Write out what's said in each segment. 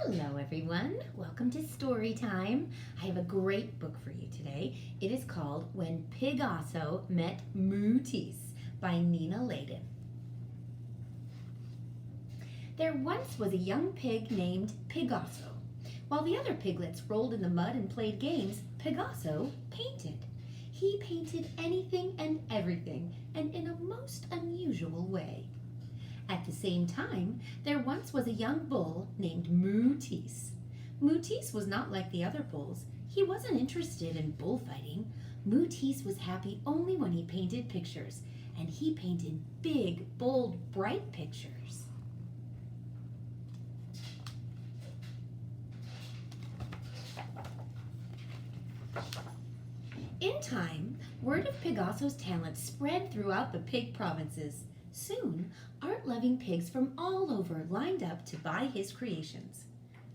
Hello everyone, welcome to story time. I have a great book for you today. It is called When Pigasso Met Mootisse by Nina Laden. There once was a young pig named Pigasso. While the other piglets rolled in the mud and played games, Pigasso painted. He painted anything and everything, and in a most unusual way. At the same time, there once was a young bull named Mootisse. Mootisse was not like the other bulls. He wasn't interested in bullfighting. Mootisse was happy only when he painted pictures, and he painted big, bold, bright pictures. In time, word of Pigasso's talent spread throughout the pig provinces. Soon, art-loving pigs from all over lined up to buy his creations.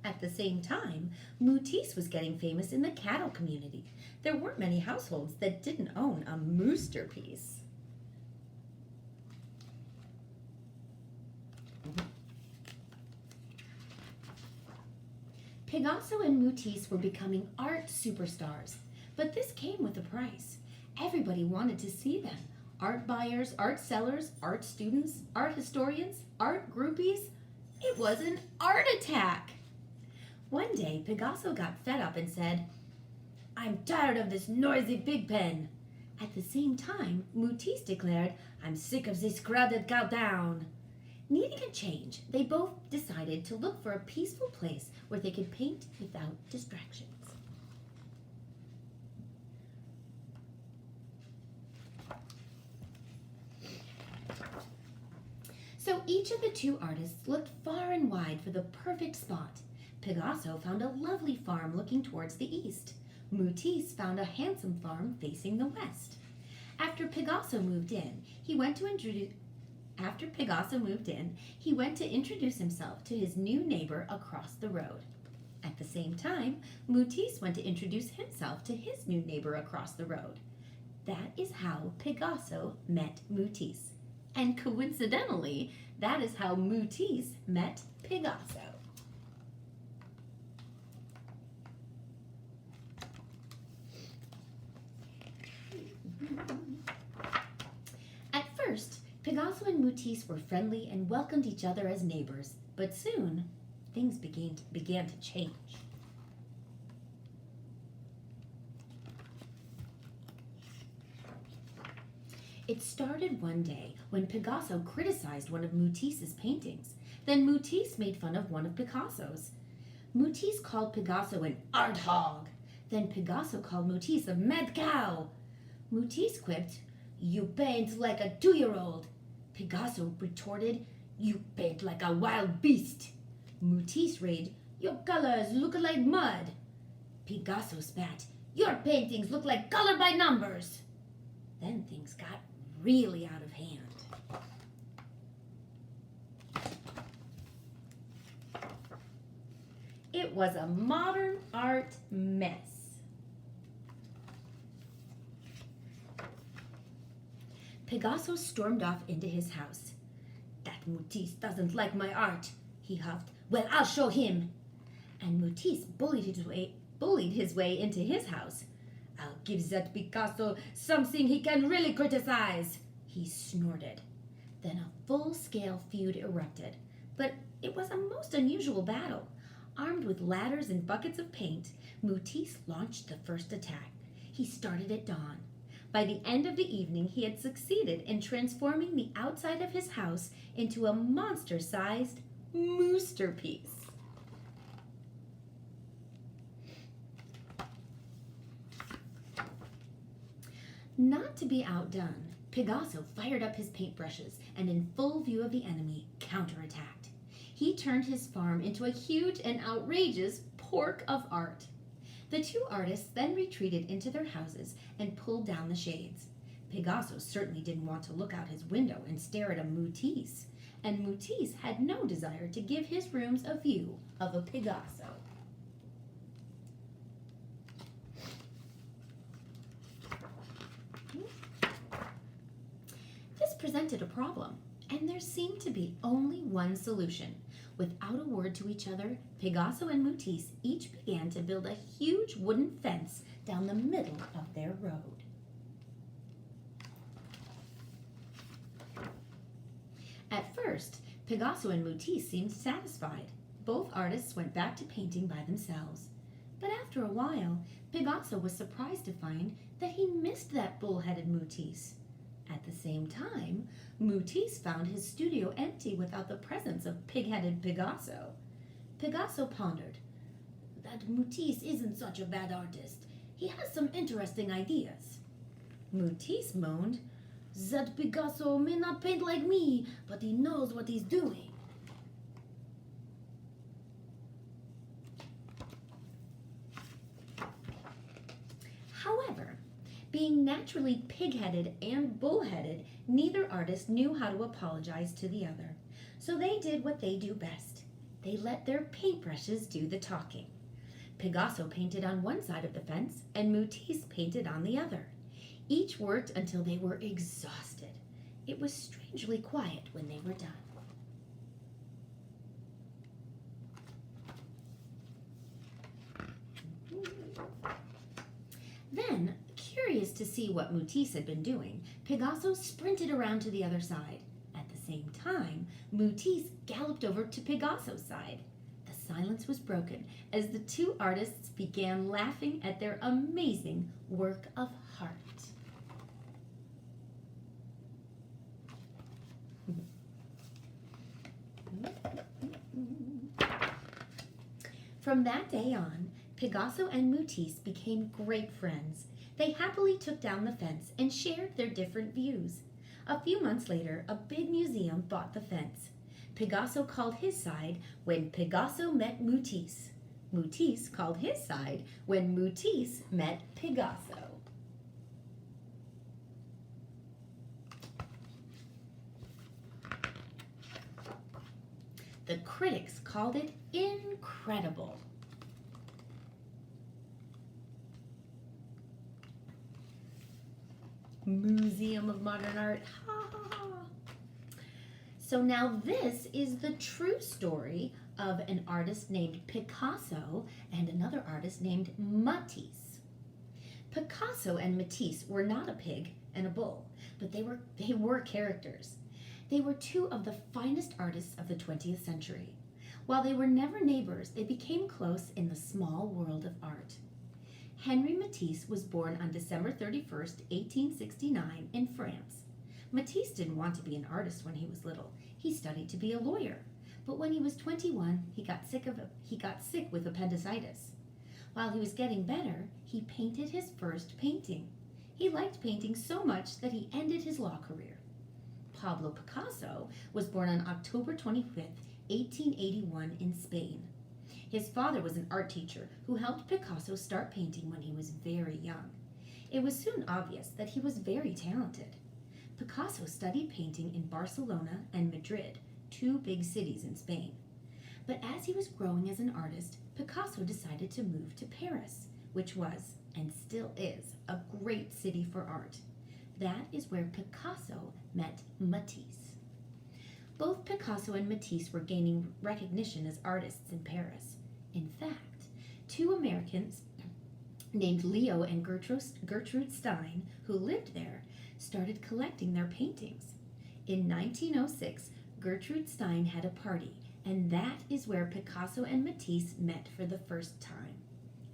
At the same time, Mootisse was getting famous in the cattle community. There weren't many households that didn't own a moosterpiece. Pigasso and Mootisse were becoming art superstars, but this came with a price. Everybody wanted to see them. Art buyers, art sellers, art students, art historians, art groupies. It was an art attack. One day, Pigasso got fed up and said, "I'm tired of this noisy pig pen." At the same time, Mootisse declared, "I'm sick of this crowded cow town." Needing a change, they both decided to look for a peaceful place where they could paint without distractions. So each of the two artists looked far and wide for the perfect spot. Pigasso found a lovely farm looking towards the east. Mootisse found a handsome farm facing the west. After Pigasso moved in, he went to introduce himself to his new neighbor across the road. At the same time, Mootisse went to introduce himself to his new neighbor across the road. That is how Pigasso met Mootisse. And coincidentally, that is how Mootisse met Pigasso. At first, Pigasso and Mootisse were friendly and welcomed each other as neighbors, but soon things began to change. It started one day when Pigasso criticized one of Mootisse's paintings. Then Mootisse made fun of one of Picasso's. Mootisse called Pigasso an art hog. Then Pigasso called Mootisse a mad cow. Mootisse quipped, "You paint like a 2-year-old." Pigasso retorted, "You paint like a wild beast." Mootisse raged, "Your colors look like mud." Pigasso spat, "Your paintings look like color by numbers." Then things got really out of hand. It was a modern art mess. Pigasso stormed off into his house. "That Mootisse doesn't like my art," he huffed. "Well, I'll show him." And Mootisse bullied his way into his house. "I'll give that Picasso something he can really criticize," he snorted. Then a full-scale feud erupted, but it was a most unusual battle. Armed with ladders and buckets of paint, Mootisse launched the first attack. He started at dawn. By the end of the evening, he had succeeded in transforming the outside of his house into a monster-sized moosterpiece. Not to be outdone, Pigasso fired up his paintbrushes and in full view of the enemy, counterattacked. He turned his farm into a huge and outrageous pork of art. The two artists then retreated into their houses and pulled down the shades. Pigasso certainly didn't want to look out his window and stare at a Mootisse, and Mootisse had no desire to give his rooms a view of a Pigasso. This presented a problem, and there seemed to be only one solution. Without a word to each other, Pigasso and Mootisse each began to build a huge wooden fence down the middle of their road. At first, Pigasso and Mootisse seemed satisfied. Both artists went back to painting by themselves. But after a while, Pigasso was surprised to find that he missed that bull-headed Mootisse. At the same time, Mootisse found his studio empty without the presence of pig-headed Pigasso. Pigasso pondered. That Mootisse isn't such a bad artist. He has some interesting ideas. Mootisse moaned. That Pigasso may not paint like me, but he knows what he's doing. However, being naturally pig-headed and bull-headed, neither artist knew how to apologize to the other. So they did what they do best. They let their paintbrushes do the talking. Pigasso painted on one side of the fence, and Mootisse painted on the other. Each worked until they were exhausted. It was strangely quiet when they were done. Then, curious to see what Mootisse had been doing, Pigasso sprinted around to the other side. At the same time, Mootisse galloped over to Pigasso's side. The silence was broken as the two artists began laughing at their amazing work of art. From that day on, Pigasso and Mootisse became great friends. They happily took down the fence and shared their different views. A few months later, a big museum bought the fence. Pigasso called his side when Pigasso met Mootisse. Mootisse called his side when Mootisse met Pigasso. The critics called it incredible. Museum of Modern Art. Ha ha ha. So now this is the true story of an artist named Picasso and another artist named Mootisse. Picasso and Mootisse were not a pig and a bull, but they were characters. They were two of the finest artists of the 20th century. While they were never neighbors, they became close in the small world of art. Henri Mootisse was born on December 31st, 1869 in France. Mootisse didn't want to be an artist when he was little. He studied to be a lawyer. But when he was 21, he got sick with appendicitis. While he was getting better, he painted his first painting. He liked painting so much that he ended his law career. Pablo Picasso was born on October 25th, 1881 in Spain. His father was an art teacher who helped Picasso start painting when he was very young. It was soon obvious that he was very talented. Picasso studied painting in Barcelona and Madrid, two big cities in Spain. But as he was growing as an artist, Picasso decided to move to Paris, which was, and still is, a great city for art. That is where Picasso met Mootisse. Both Picasso and Mootisse were gaining recognition as artists in Paris. In fact, two Americans named Leo and Gertrude Stein, who lived there, started collecting their paintings. In 1906, Gertrude Stein had a party, and that is where Picasso and Mootisse met for the first time.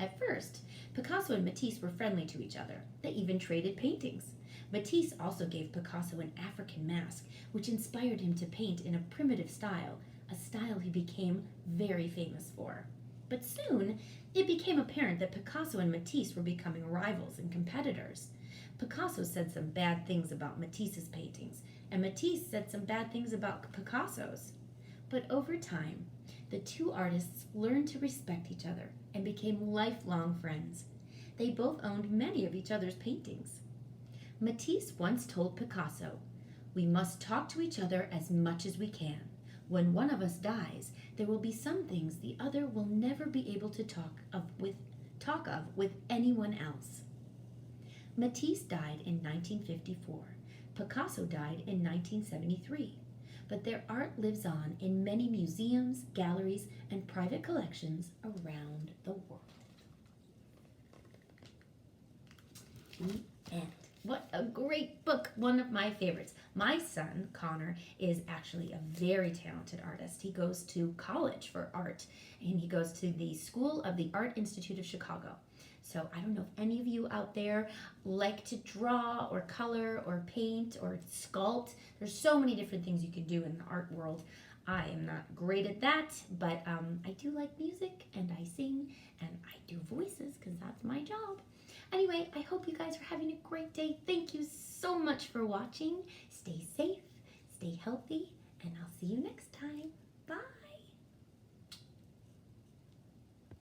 At first, Picasso and Mootisse were friendly to each other. They even traded paintings. Mootisse also gave Picasso an African mask, which inspired him to paint in a primitive style, a style he became very famous for. But soon, it became apparent that Picasso and Mootisse were becoming rivals and competitors. Picasso said some bad things about Matisse's paintings, and Mootisse said some bad things about Picasso's. But over time, the two artists learned to respect each other and became lifelong friends. They both owned many of each other's paintings. Mootisse once told Picasso, "We must talk to each other as much as we can. When one of us dies, there will be some things the other will never be able to talk of with anyone else." Mootisse died in 1954. Picasso died in 1973. but their art lives on in many museums, galleries, and private collections around the world. The end. What a great book. One of my favorites. My son, Connor, is actually a very talented artist. He goes to college for art, and he goes to the School of the Art Institute of Chicago. So I don't know if any of you out there like to draw or color or paint or sculpt. There's so many different things you can do in the art world. I am not great at that, but I do like music, and I sing, and I do voices because that's my job. Anyway, I hope you guys are having a great day. Thank you so much for watching. Stay safe, stay healthy, and I'll see you next time.